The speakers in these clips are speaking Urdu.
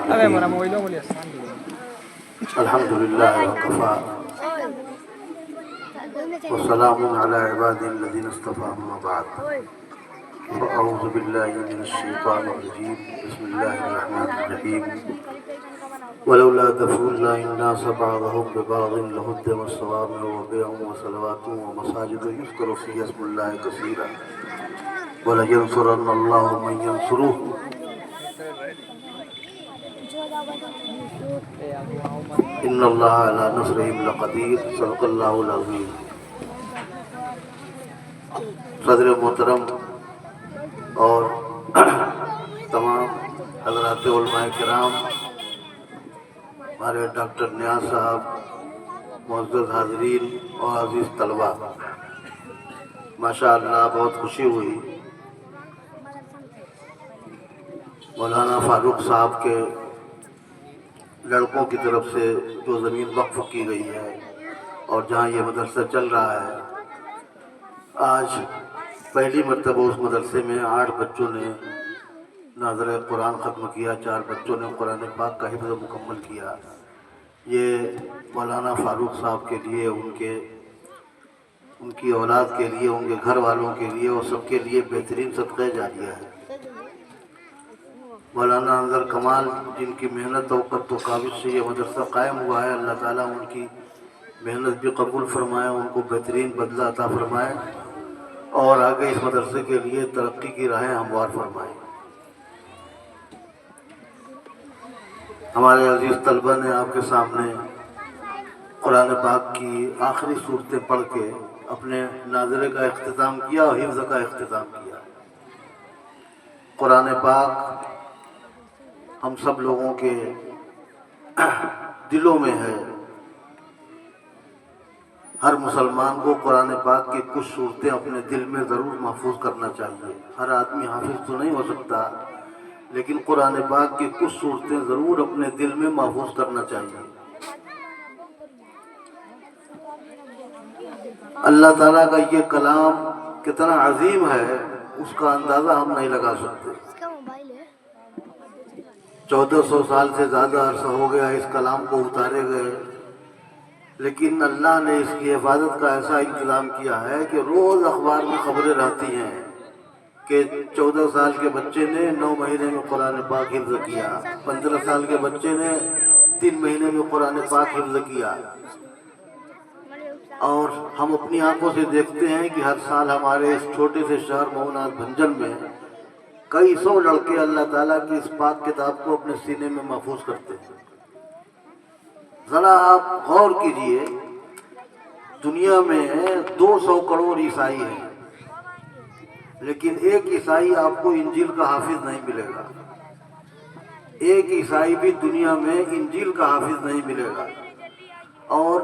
الحمد للہ وکفا وسلام علی عباد الذین اصطفى اما بعد فاعوذ باللہ من الشیطان الرجیم بسم اللہ الرحمن الرحیم ولولا دفع الله الناس بعضهم ببعض لهدمت صوامع وبيع وصلوات ومساجد يذكر فيها اسم الله كثيرا ولينصرن الله من ينصره ان اللہ علی نصرہم لقدیر صدق اللہ العظیم۔ صدر محترم اور تمام حضرات علماء کرام، ہمارے ڈاکٹر نیاز صاحب، معزز حاضرین اور عزیز طلباء، ماشاءاللہ بہت خوشی ہوئی مولانا فاروق صاحب کے لڑکوں کی طرف سے جو زمین وقف کی گئی ہے اور جہاں یہ مدرسہ چل رہا ہے، آج پہلی مرتبہ اس مدرسے میں 8 بچوں نے ناظرہ قرآن ختم کیا، 4 بچوں نے قرآن پاک کا حفظ مکمل کیا۔ یہ مولانا فاروق صاحب کے لیے، ان کی اولاد کے لیے، ان کے گھر والوں کے لیے اور سب کے لیے بہترین صدقہ جاریہ ہے۔ مولانا انظر کمال جن کی محنت اور قد و کاوش سے یہ مدرسہ قائم ہوا ہے، اللہ تعالیٰ ان کی محنت بھی قبول فرمائے، ان کو بہترین بدلہ عطا فرمائے اور آگے اس مدرسے کے لیے ترقی کی راہیں ہموار فرمائے۔ ہمارے عزیز طلبہ نے آپ کے سامنے قرآن پاک کی آخری صورتیں پڑھ کے اپنے ناظرے کا اختتام کیا اور حفظ کا اختتام کیا۔ قرآن پاک ہم سب لوگوں کے دلوں میں ہے۔ ہر مسلمان کو قرآن پاک کی کچھ صورتیں اپنے دل میں ضرور محفوظ کرنا چاہیے۔ ہر آدمی حافظ تو نہیں ہو سکتا، لیکن قرآن پاک کی کچھ صورتیں ضرور اپنے دل میں محفوظ کرنا چاہیے۔ اللہ تعالیٰ کا یہ کلام کتنا عظیم ہے، اس کا اندازہ ہم نہیں لگا سکتے۔ 1400 سال سے زیادہ عرصہ ہو گیا اس کلام کو اتارے گئے، لیکن اللہ نے اس کی حفاظت کا ایسا انتظام کیا ہے کہ روز اخبار میں خبریں رہتی ہیں کہ 14 سال کے بچے نے 9 مہینے میں قرآن پاک حفظ کیا، 15 سال کے بچے نے 3 مہینے میں قرآن پاک حفظ کیا۔ اور ہم اپنی آنکھوں سے دیکھتے ہیں کہ ہر سال ہمارے اس چھوٹے سے شہر مئوناس بھنجن میں کئی 100 لڑکے اللہ تعالیٰ کی اس پاک کتاب کو اپنے سینے میں محفوظ کرتے ہیں۔ ذرا آپ غور کیجئے، دنیا میں 200 کروڑ عیسائی ہیں، لیکن ایک عیسائی آپ کو انجیل کا حافظ نہیں ملے گا۔ ایک عیسائی بھی دنیا میں انجیل کا حافظ نہیں ملے گا۔ اور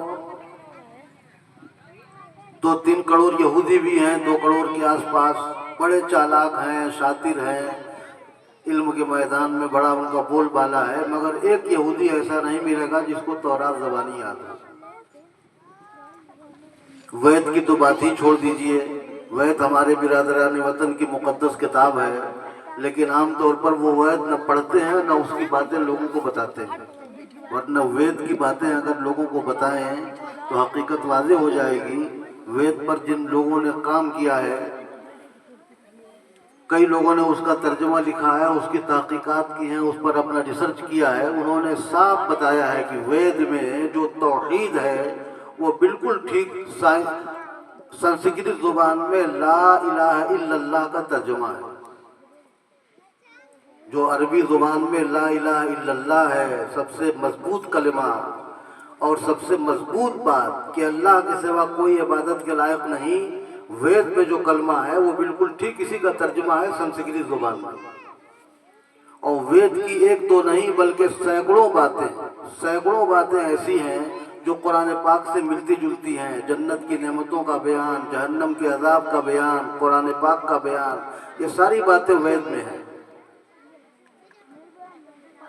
2-3 کروڑ یہودی بھی ہیں، 2 کروڑ کے آس پاس، بڑے چالاک ہیں، شاطر ہیں، علم کے میدان میں بڑا ان کا بول بالا ہے، مگر ایک یہودی ایسا نہیں ملے گا جس کو تورات زبانی یاد ہو۔ وید کی تو بات ہی چھوڑ دیجئے، وید ہمارے برادران وطن کی مقدس کتاب ہے، لیکن عام طور پر وہ وید نہ پڑھتے ہیں نہ اس کی باتیں لوگوں کو بتاتے ہیں، ورنہ وید کی باتیں اگر لوگوں کو بتائیں تو حقیقت واضح ہو جائے گی۔ وید پر جن لوگوں نے کام کیا ہے، کئی لوگوں نے اس کا ترجمہ لکھا ہے، اس کی تحقیقات کی ہیں، اس پر اپنا ریسرچ کیا ہے، انہوں نے صاف بتایا ہے کہ وید میں جو توحید ہے وہ بالکل ٹھیک سنسکرت زبان میں لا الہ الا اللہ کا ترجمہ ہے۔ جو عربی زبان میں لا الہ الا اللہ ہے، سب سے مضبوط کلمہ اور سب سے مضبوط بات کہ اللہ کے سوا کوئی عبادت کے لائق نہیں، وید میں جو کلمہ ہے وہ بالکل ٹھیک اسی کا ترجمہ ہے سنسکرت زبان میں۔ اور وید کی 1-2 نہیں بلکہ سینکڑوں باتیں ایسی ہیں جو قرآن پاک سے ملتی جلتی ہیں۔ جنت کی نعمتوں کا بیان، جہنم کے عذاب کا بیان، قرآن پاک کا بیان، یہ ساری باتیں وید میں ہیں۔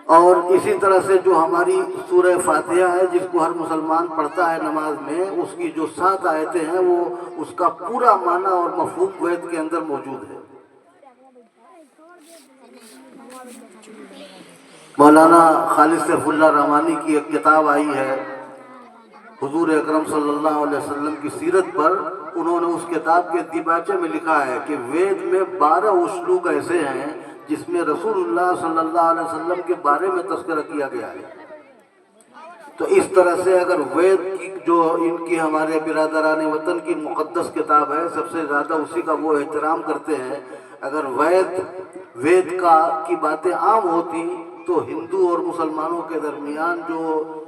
اور اسی طرح سے جو ہماری سورہ فاتحہ ہے، جس کو ہر مسلمان پڑھتا ہے نماز میں، اس کی جو 7 آیتیں ہیں وہ اس کا پورا معنی اور مفہوم وید کے اندر موجود ہے۔ مولانا خالد سیف اللہ رحمانی کی ایک کتاب آئی ہے حضور اکرم صلی اللہ علیہ وسلم کی سیرت پر. انہوں نے اس کتاب کے دیباچے میں لکھا ہے کہ وید میں 12 اسلوب ایسے ہیں جس میں رسول اللہ صلی اللہ علیہ وسلم کے بارے میں تذکرہ کیا گیا ہے. تو اس طرح سے اگر وید کی جو ان کی ہمارے برادران وطن کی مقدس کتاب ہے، سب سے زیادہ اسی کا وہ احترام کرتے ہیں. اگر وید کی باتیں عام ہوتی تو ہندو اور مسلمانوں کے درمیان جو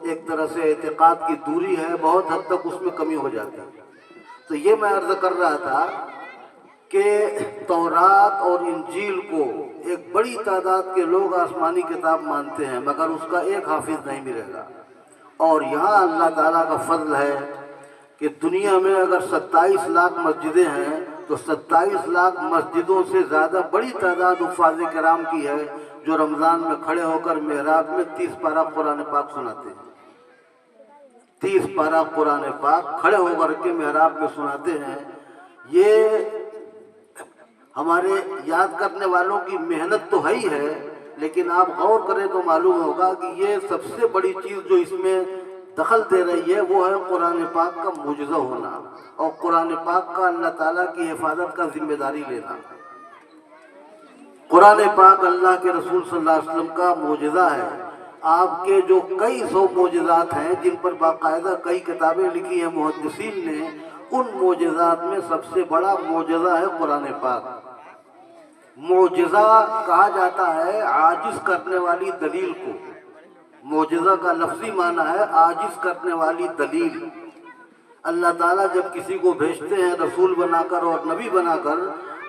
ایک طرح سے اعتقاد کی دوری ہے بہت حد تک اس میں کمی ہو جاتی. تو یہ میں عرض کر رہا تھا کہ تورات اور انجیل کو ایک بڑی تعداد کے لوگ آسمانی کتاب مانتے ہیں، مگر اس کا ایک حافظ نہیں ملے گا. اور یہاں اللہ تعالیٰ کا فضل ہے کہ دنیا میں اگر 27 لاکھ مسجدیں ہیں تو 27 لاکھ مسجدوں سے زیادہ بڑی تعداد حفاظ کرام کی ہے جو رمضان میں کھڑے ہو کر محراب میں 30 پارہ قرآن پاک سناتے ہیں. 30 پارہ قرآن پاک کھڑے ہو کر کے محراب میں سناتے ہیں. یہ ہمارے یاد کرنے والوں کی محنت تو ہے ہی ہے، لیکن آپ غور کریں تو معلوم ہوگا کہ یہ سب سے بڑی چیز جو اس میں دخل دے رہی ہے وہ ہے قرآن پاک کا معجزہ ہونا اور قرآن پاک کا اللہ تعالیٰ کی حفاظت کا ذمہ داری لینا. قرآن پاک اللہ کے رسول صلی اللہ علیہ وسلم کا معجزہ ہے. آپ کے جو کئی سو معجزات ہیں جن پر باقاعدہ کئی کتابیں لکھی ہیں محدثین نے، ان معجزات میں سب سے بڑا معجزہ ہے قرآن پاک. معجزہ کہا جاتا ہے عاجز کرنے والی دلیل کو. معجزہ کا لفظی معنی ہے عاجز کرنے والی دلیل. اللہ تعالیٰ جب کسی کو بھیجتے ہیں رسول بنا کر اور نبی بنا کر،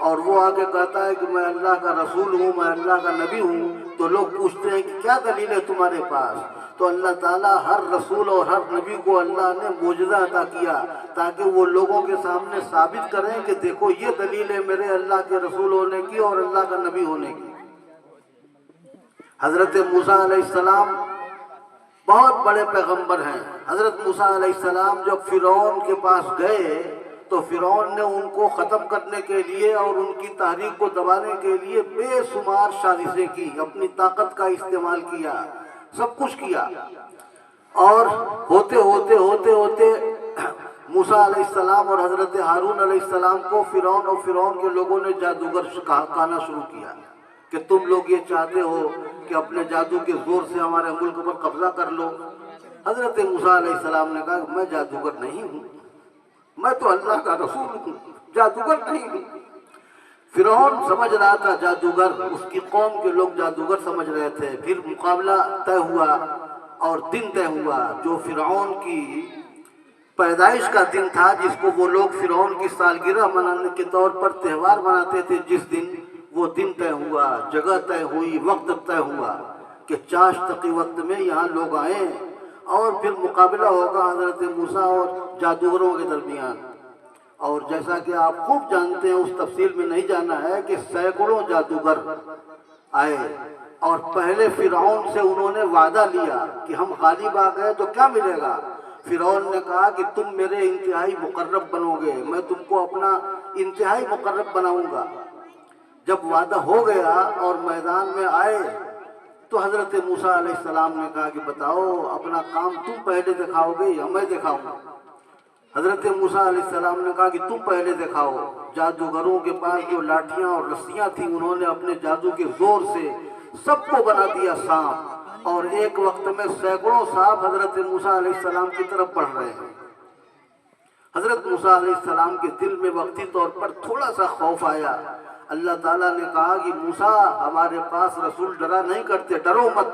اور وہ آ کے کہتا ہے کہ میں اللہ کا رسول ہوں، میں اللہ کا نبی ہوں، تو لوگ پوچھتے ہیں کہ کیا دلیل ہے تمہارے پاس؟ تو اللہ تعالیٰ ہر رسول اور ہر نبی کو اللہ نے معجزہ عطا کیا تاکہ وہ لوگوں کے سامنے ثابت کریں کہ دیکھو یہ دلیل ہے میرے اللہ کے رسول ہونے کی اور اللہ کا نبی ہونے کی. حضرت موسیٰ علیہ السلام بہت بڑے پیغمبر ہیں. حضرت موسیٰ علیہ السلام جب فرعون کے پاس گئے تو فرعون نے ان کو ختم کرنے کے لیے اور ان کی تحریک کو دبانے کے لیے بے شمار سازشیں کی، اپنی طاقت کا استعمال کیا، سب کچھ کیا. اور ہوتے ہوتے موسیٰ علیہ السلام اور حضرت ہارون علیہ السلام کو فرعون اور فرعون کے لوگوں نے جادوگر کہنا شروع کیا کہ تم لوگ یہ چاہتے ہو کہ اپنے جادو کے زور سے ہمارے ملک پر قبضہ کر لو. حضرت موسیٰ علیہ السلام نے کہا کہ میں جادوگر نہیں ہوں، میں تو اللہ کا رسول ہوں، جادوگر نہیں ہوں. فرعون سمجھ رہا تھا جادوگر، اس کی قوم کے لوگ جادوگر سمجھ رہے تھے. پھر مقابلہ طے ہوا اور دن طے ہوا جو فرعون کی پیدائش کا دن تھا، جس کو وہ لوگ فرعون کی سالگرہ منانے کے طور پر تہوار مناتے تھے. جس دن وہ دن طے ہوا، جگہ طے ہوئی، وقت طے ہوا کہ چاشت کے وقت میں یہاں لوگ آئیں اور پھر مقابلہ ہوگا حضرت موسیٰ اور جادوگروں کے درمیان. اور جیسا کہ آپ خوب جانتے ہیں، اس تفصیل میں نہیں جانا ہے کہ سینکڑوں جادوگر آئے اور پہلے فرعون سے انہوں نے وعدہ لیا کہ ہم غالب آ گئے تو کیا ملے گا. فرعون نے کہا کہ تم میرے انتہائی مقرب بنو گے، میں تم کو اپنا انتہائی مقرب بناؤں گا. جب وعدہ ہو گیا اور میدان میں آئے تو حضرت موسیٰ علیہ السلام نے کہا کہ بتاؤ اپنا کام تم پہلے دکھاؤ گے یا میں دکھاؤں گا. حضرت موسیٰ علیہ السلام نے کہا کہ تم پہلے دکھاؤ. جادوگروں کے پاس جو لاٹھیاں اور رسیاں تھیں انہوں نے اپنے جادو کے زور سے سب کو بنا دیا سانپ، اور ایک وقت میں سینکڑوں سانپ حضرت موسیٰ علیہ السلام کی طرف بڑھ رہے ہیں. حضرت موسیٰ علیہ السلام کے دل میں وقتی طور پر تھوڑا سا خوف آیا. اللہ تعالیٰ نے کہا کہ موسیٰ ہمارے پاس رسول ڈرا نہیں کرتے، ڈرو مت،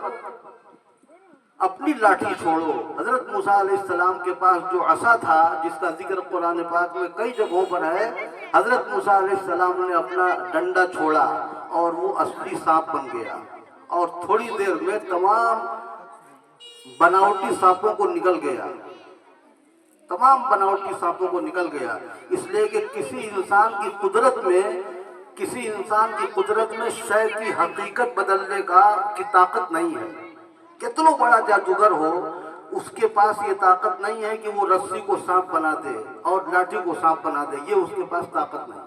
اپنی لاٹھی چھوڑو. حضرت موسیٰ علیہ السلام کے پاس جو عصا تھا جس کا ذکر قرآن پاک میں کئی جگہوں پر ہے، حضرت موسیٰ علیہ السلام نے اپنا ڈنڈا چھوڑا اور وہ اصلی سانپ بن گیا اور تھوڑی دیر میں تمام بناوٹی سانپوں کو نکل گیا، تمام بناوٹی سانپوں کو نکل گیا. اس لیے کہ کسی انسان کی قدرت میں شے کی حقیقت بدلنے کی طاقت نہیں ہے. کتنا بڑا جادوگر ہو اس کے پاس یہ طاقت نہیں ہے کہ وہ رسی کو سانپ بنا دے اور لاٹھی کو سانپ بنا دے، یہ اس کے پاس طاقت نہیں.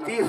30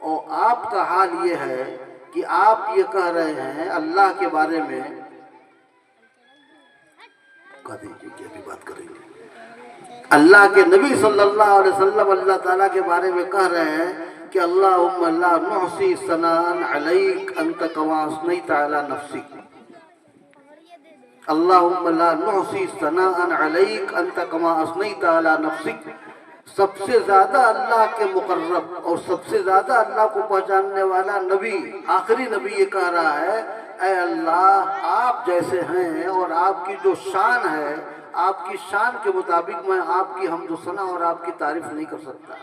اور آپ کا حال یہ ہے کہ آپ یہ کہہ رہے ہیں اللہ کے بارے میں، کہہ دیجیے کہ ابھی بات کریں گے، اللہ کے نبی صلی اللہ علیہ وسلم اللہ تعالیٰ کے بارے میں کہہ رہے ہیں کہ اللہم لا نحصی ثناء علیک انت کما اثنیت علی نفسک، اللہم لا نحصی ثناء علیک انت کما اثنیت علی نفسک۔ سب سے زیادہ اللہ کے مقرب اور سب سے زیادہ اللہ کو پہچاننے والا نبی، آخری نبی یہ کہہ رہا ہے اے اللہ آپ جیسے ہیں اور آپ کی جو شان ہے، آپ کی شان کے مطابق میں آپ کی حمد و ثنا اور آپ کی تعریف نہیں کر سکتا۔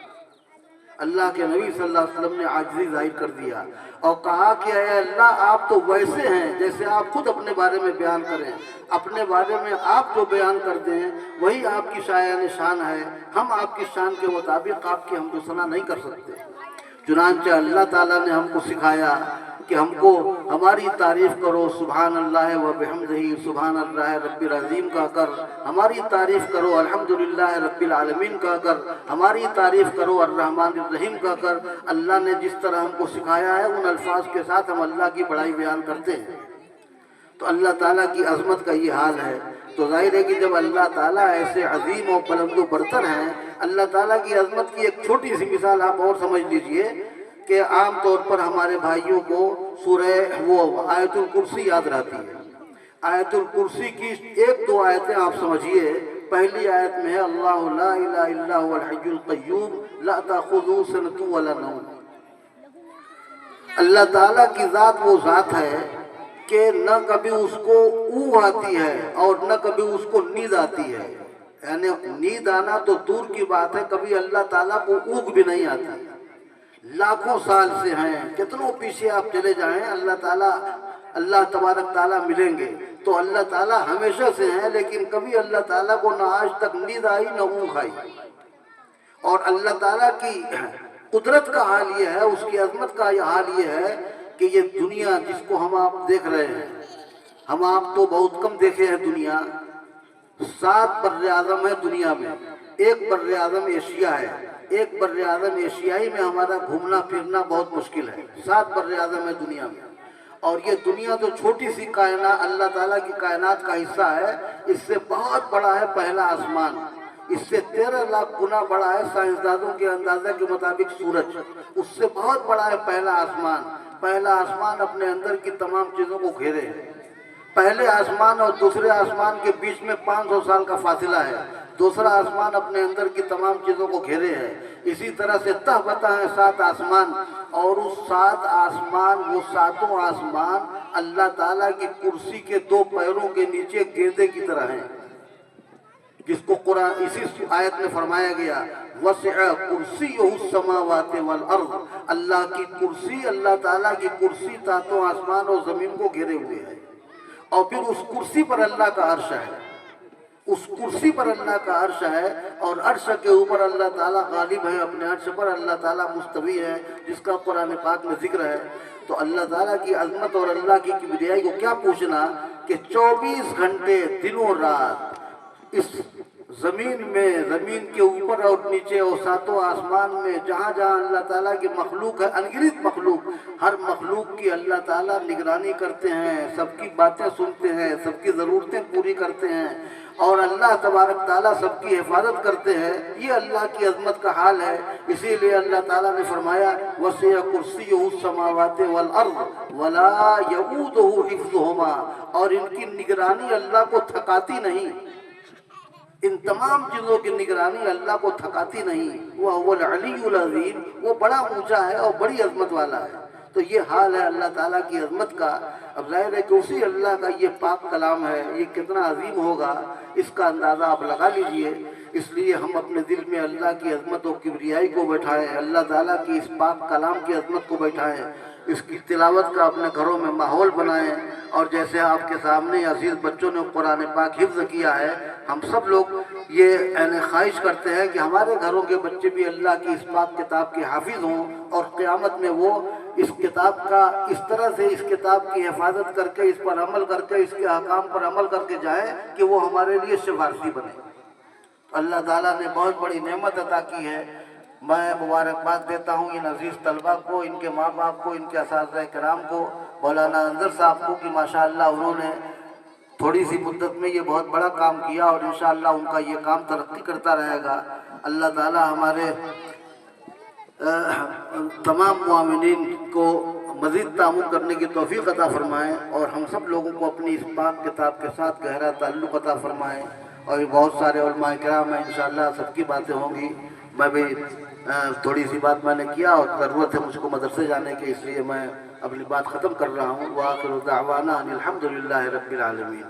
اللہ کے نبی صلی اللہ علیہ وسلم نے عاجزی ظاہر کر دیا اور کہا کہ اے اللہ آپ تو ویسے ہیں جیسے آپ خود اپنے بارے میں بیان کریں، اپنے بارے میں آپ جو بیان کرتے ہیں وہی آپ کی شایان شان ہے، ہم آپ کی شان کے مطابق آپ کی حمد و ثنا نہیں کر سکتے۔ چنانچہ اللہ تعالیٰ نے ہم کو سکھایا کہ ہم کو ہماری تعریف کرو، سبحان اللہ و بحمدہ، سبحان اللہ رب العظیم کہہ کر ہماری تعریف کرو، الحمدللہ رب العالمین کہہ کر ہماری تعریف کرو، الرحمن الرحیم کہہ کر اللہ نے جس طرح ہم کو سکھایا ہے ان الفاظ کے ساتھ ہم اللہ کی بڑائی بیان کرتے ہیں۔ تو اللہ تعالیٰ کی عظمت کا یہ حال ہے، تو ظاہر ہے کہ جب اللہ تعالیٰ ایسے عظیم و بلند و برتر ہیں، اللہ تعالیٰ کی عظمت کی ایک چھوٹی سی مثال آپ اور سمجھ لیجئے کہ عام طور پر ہمارے بھائیوں کو سورہ وہ آیت الکرسی یاد رہتی ہے۔ آیت الکرسی کی ایک دو آیتیں آپ سمجھیے۔ پہلی آیت میں ہے اللہ لا الہ الا هو الحی القیوم لا تأخذہ سنۃ ولا نوم۔ اللہ تعالیٰ کی ذات وہ ذات ہے کہ نہ کبھی اس کو اونگ آتی ہے اور نہ کبھی اس کو نیند آتی ہے، یعنی نیند آنا تو دور کی بات ہے، کبھی اللہ تعالیٰ کو اونگ بھی نہیں آتی۔ لاکھوں سال سے ہیں، کتنوں پیچھے آپ چلے جائیں اللہ تبارک تعالیٰ ملیں گے تو اللہ تعالیٰ ہمیشہ سے ہیں، لیکن کبھی اللہ تعالیٰ کو نہ آج تک نیند آئی نہ اونگ آئی۔ اور اللہ تعالیٰ کی قدرت کا حال یہ ہے، اس کی عظمت کا یہ حال یہ ہے کہ یہ دنیا جس کو ہم آپ دیکھ رہے ہیں، ہم آپ تو بہت کم دیکھے ہیں دنیا، 7 بر اعظم ہے دنیا میں، ایک بر اعظم ایشیا ہے، ایک بر اعظم ایشیائی میں ہمارا گھومنا پھرنا بہت مشکل ہے، 7 بر اعظم ہے دنیا میں، اور یہ دنیا تو چھوٹی سی کائنات اللہ تعالیٰ کی کائنات کا حصہ ہے، اس سے بہت بڑا ہے پہلا آسمان، اس سے 13 لاکھ گنا بڑا ہے سائنسدانوں کے اندازہ کے مطابق سورج، اس سے بہت بڑا ہے پہلا آسمان۔ پہلا آسمان اپنے اندر کی تمام چیزوں کو گھیرے ہے۔ پہلے آسمان اور دوسرے آسمان کے بیچ میں 500 سال کا فاصلہ ہے، دوسرا آسمان اپنے اندر کی تمام چیزوں کو گھیرے ہے۔ اسی طرح سے تہ بتہ ہیں 7 آسمان، اور اس 7 آسمان، وہ 7 آسمان اللہ تعالیٰ کی کرسی کے 2 پیروں کے نیچے گیندے کی طرح ہیں، جس کو قرآن اسی آیت میں فرمایا گیا وسع کرسیہ السماوات والارض، اللہ کی کرسی، اللہ تعالیٰ کی کرسی 7 آسمان اور زمین کو گھیرے ہوئے ہے، اور پھر اس کرسی پر اللہ کا عرش ہے، اس کرسی پر اللہ کا عرش ہے، اور عرش کے اوپر اللہ تعالیٰ غالب ہے، اپنے عرش پر اللہ تعالیٰ مستوی ہے، جس کا قرآن پاک میں ذکر ہے۔ تو اللہ تعالیٰ کی عظمت اور اللہ کی کبریائی کو کیا پوچھنا کہ 24 گھنٹے دنوں رات اس زمین میں، زمین کے اوپر اور نیچے اور 7 آسمان میں جہاں جہاں اللہ تعالیٰ کی مخلوق ہے، انگنت مخلوق، ہر مخلوق کی اللہ تعالیٰ نگرانی کرتے ہیں، سب کی باتیں سنتے ہیں، سب کی ضرورتیں پوری کرتے ہیں، اور اللہ تبارک تعالیٰ سب کی حفاظت کرتے ہیں۔ یہ اللہ کی عظمت کا حال ہے۔ اسی لیے اللہ تعالیٰ نے فرمایا وسع کرسیہ السماوات والارض ولا یؤودہ حفظہما، اور ان کی نگرانی اللہ کو تھکاتی نہیں، ان تمام چیزوں کی نگرانی اللہ کو تھکاتی نہیں، وہ العلی العظیم، وہ بڑا اونچا ہے اور بڑی عظمت والا ہے۔ تو یہ حال ہے اللہ تعالیٰ کی عظمت کا۔ اب ظاہر ہے کہ اسی اللہ کا یہ پاک کلام ہے، یہ کتنا عظیم ہوگا اس کا اندازہ آپ لگا لیجئے۔ اس لیے ہم اپنے دل میں اللہ کی عظمت و کبریائی کو بیٹھائیں، اللہ تعالیٰ کی اس پاک کلام کی عظمت کو بیٹھائیں، اس کی تلاوت کا اپنے گھروں میں ماحول بنائیں، اور جیسے آپ کے سامنے عزیز بچوں نے قرآن پاک حفظ کیا ہے، ہم سب لوگ یہ خواہش کرتے ہیں کہ ہمارے گھروں کے بچے بھی اللہ کی اس پاک کتاب کے حافظ ہوں، اور قیامت میں وہ اس کتاب کا اس طرح سے اس کتاب کی حفاظت کر کے، اس پر عمل کر کے، اس کے احکام پر عمل کر کے جائیں کہ وہ ہمارے لیے سفارشی بنے۔ اللہ تعالیٰ نے بہت بڑی نعمت عطا کی ہے، میں مبارکباد دیتا ہوں ان عزیز طلبہ کو، ان کے ماں باپ کو، ان کے اساتذہ کرام کو، مولانا انظر صاحب کو کہ ماشاءاللہ انہوں نے تھوڑی سی مدت میں یہ بہت بڑا کام کیا، اور انشاءاللہ ان کا یہ کام ترقی کرتا رہے گا۔ اللہ تعالی ہمارے تمام معاونین کو مزید تعاون کرنے کی توفیق عطا فرمائیں، اور ہم سب لوگوں کو اپنی اس پاک کتاب کے ساتھ گہرا تعلق عطا فرمائیں۔ اور بہت سارے علماء کرام ہیں، انشاءاللہ سب کی باتیں ہوں گی۔ میں بھی تھوڑی سی بات میں نے کیا، اور ضرورت ہے مجھ کو مدرسے جانے کی، اس لیے میں اپنی بات ختم کر رہا ہوں۔ وآخر دعوانا ان الحمد للہ رب العالمین۔